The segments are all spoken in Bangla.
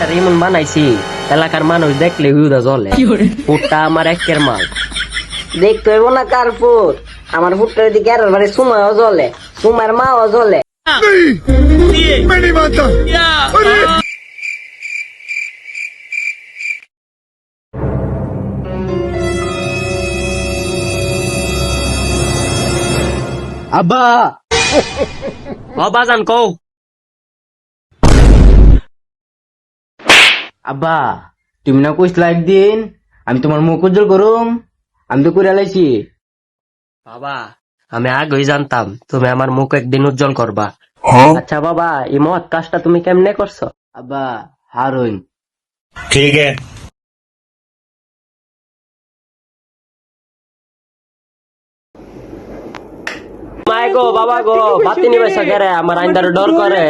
ফুটটার এমন বানাইছি এলাকার মানুষ দেখলে হুদা জ্বলে। ফুটটা আমার একের মাল। দেখতে হইব না কার ফুট, আমার ফুটটার দিকে আর বাড়ি সুমাও জ্বলে, সুমার মাও জ্বলে। আব্বা ও বাজান কও। আব্বা তুমি না কইসলা একদিন আমি তোমার মুখ উজ্জ্বল করুম, আমি তো করে লাইছি। বাবা আমি আগেই জানতাম তুমি আমার মুখ একদিন উজ্জ্বল করবা। আচ্ছা বাবা এই মহৎ কাজটা তুমি কেমনে করছো? আব্বা হারুন ठीक है। মায় গো বাবা গো বাতি নিবে সকেরে আমার আইন্দার ডর করে।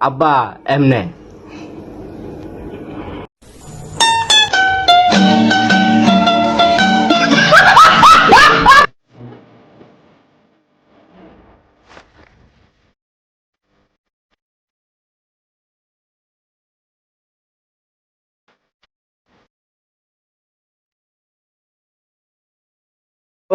আব্বা এমনে